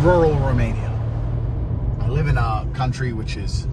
rural Romania. I live in a country which is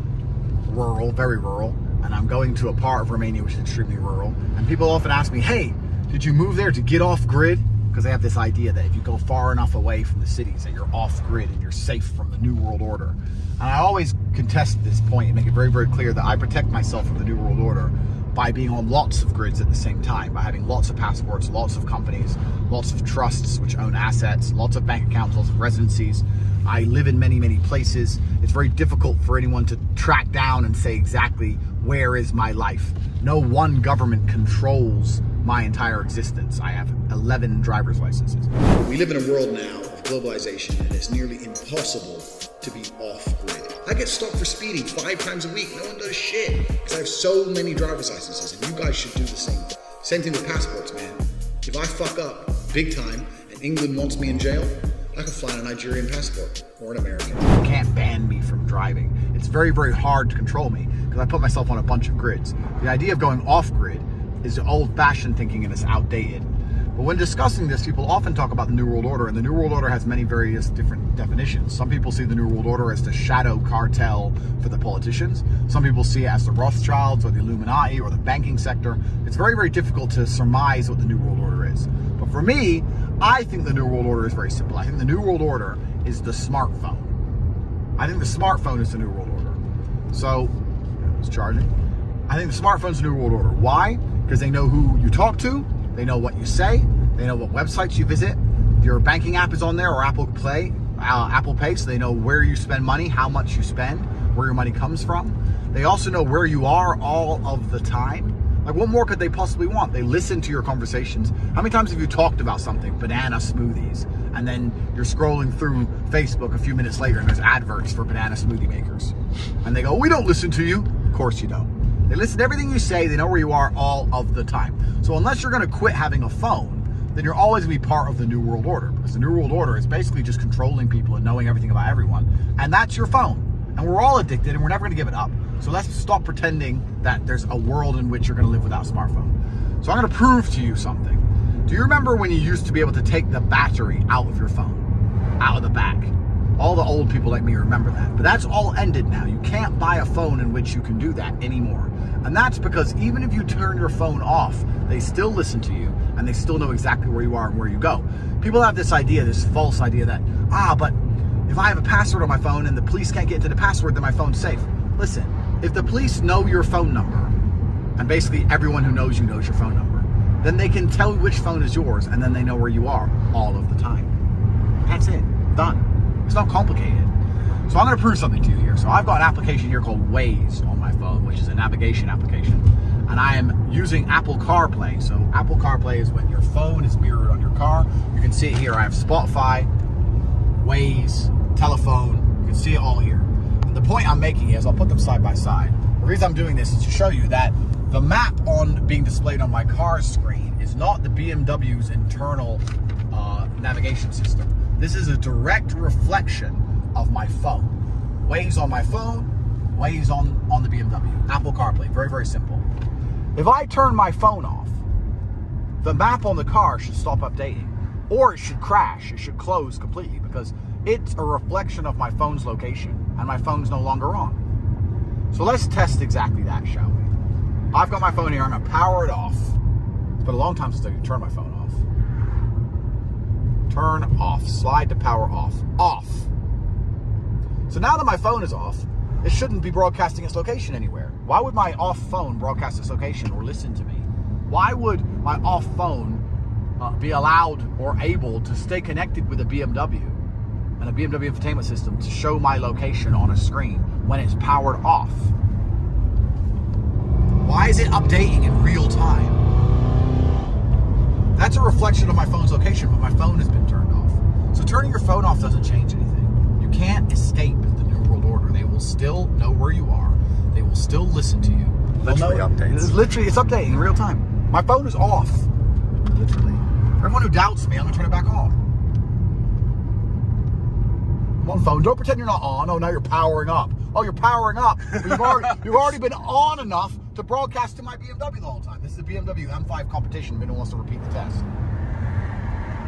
rural, very rural, and I'm going to a part of Romania which is extremely rural. And people often ask me, hey, did you move there to get off grid? Because they have this idea that if you go far enough away from the cities that you're off grid and you're safe from the New World Order. And I always contest this point and make it very, very clear that I protect myself from the New World Order by being on lots of grids at the same time, by having lots of passports, lots of companies, lots of trusts which own assets, lots of bank accounts, lots of residencies. I live in many, many places. It's very difficult for anyone to track down and say exactly where is my life. No one government controls my entire existence. I have 11 driver's licenses. We live in a world now of globalization, and it's nearly impossible to be off grid. I get stopped for speeding 5 times a week. No one does shit because I have so many driver's licenses, and you guys should do the same. Same thing with passports, man. If I fuck up big time and England wants me in jail, I can fly on a Nigerian passport or an American. You can't ban me from driving. It's very, very hard to control me because I put myself on a bunch of grids. The idea of going off grid is old-fashioned thinking and it's outdated. But when discussing this, people often talk about the New World Order, and the New World Order has many various different definitions. Some people see the New World Order as the shadow cartel for the politicians. Some people see it as the Rothschilds or the Illuminati or the banking sector. It's very, very difficult to surmise what the New World Order is. But for me, I think the New World Order is very simple. I think the New World Order is the smartphone. I think the smartphone is the New World Order. So, it's charging. I think the smartphone is the New World Order. Why? Because they know who you talk to, they know what you say, they know what websites you visit. Your banking app is on there, or Apple Pay, so they know where you spend money, how much you spend, where your money comes from. They also know where you are all of the time. Like, what more could they possibly want? They listen to your conversations. How many times have you talked about something, banana smoothies, and then you're scrolling through Facebook a few minutes later and there's adverts for banana smoothie makers? And they go, we don't listen to you. Of course you don't. They listen to everything you say. They know where you are all of the time. So unless you're going to quit having a phone, then you're always going to be part of the New World Order. Because the New World Order is basically just controlling people and knowing everything about everyone. And that's your phone. And we're all addicted and we're never going to give it up. So let's stop pretending that there's a world in which you're going to live without a smartphone. So I'm going to prove to you something. Do you remember when you used to be able to take the battery out of your phone? Out of the back? All the old people like me remember that. But that's all ended now. You can't buy a phone in which you can do that anymore. And that's because even if you turn your phone off, they still listen to you and they still know exactly where you are and where you go. People have this idea, this false idea that, but if I have a password on my phone and the police can't get into the password, then my phone's safe. Listen, if the police know your phone number, and basically everyone who knows you knows your phone number, then they can tell which phone is yours and then they know where you are all of the time. That's it. Done. It's not complicated. So I'm going to prove something to you here. So I've got an application here called Waze on my phone, which is a navigation application. And I am using Apple CarPlay. So Apple CarPlay is when your phone is mirrored on your car. You can see it here. I have Spotify, Waze, telephone. You can see it all here. And the point I'm making is, I'll put them side by side. The reason I'm doing this is to show you that the map being displayed on my car screen is not the BMW's internal navigation system. This is a direct reflection of my phone. Waze on my phone, Waze on the BMW. Apple CarPlay, very, very simple. If I turn my phone off, the map on the car should stop updating. Or it should crash, it should close completely because it's a reflection of my phone's location and my phone's no longer on. So let's test exactly that, shall we? I've got my phone here, I'm gonna power it off. It's been a long time since I turned my phone off. Turn off, slide to power off, off. So now that my phone is off, it shouldn't be broadcasting its location anywhere. Why would my off phone broadcast its location or listen to me? Why would my off phone be allowed or able to stay connected with a BMW and a BMW infotainment system to show my location on a screen when it's powered off? Why is it updating in real time? That's a reflection of my phone's location, but my phone has been turned off. So turning your phone off doesn't change anything. You can't escape the New World Order. They will still know where you are. They will still listen to you. Literally updates. It's updating in real time. My phone is off. Literally. For everyone who doubts me, I'm gonna turn it back on. Come on, phone. Don't pretend you're not on. Oh, now you're powering up. Oh, you're powering up. You've already been on enough to broadcast to my BMW the whole time. This is a BMW M5 competition. If anyone wants to repeat the test.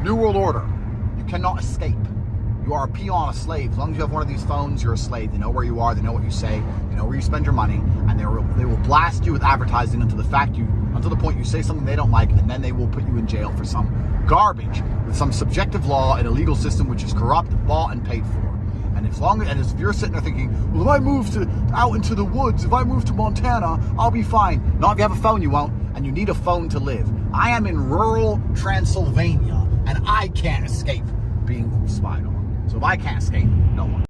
New World Order. You cannot escape. You are a peon, a slave. As long as you have one of these phones, you're a slave. They know where you are, they know what you say, they know where you spend your money, and they will blast you with advertising until the point you say something they don't like, and then they will put you in jail for some garbage with some subjective law and a legal system which is corrupt, bought, and paid for. And if you're sitting there thinking, well, if I move out into the woods, if I move to Montana, I'll be fine. Not if you have a phone, you won't, and you need a phone to live. I am in rural Transylvania, and I can't escape being spied on. So if I can't escape, no one.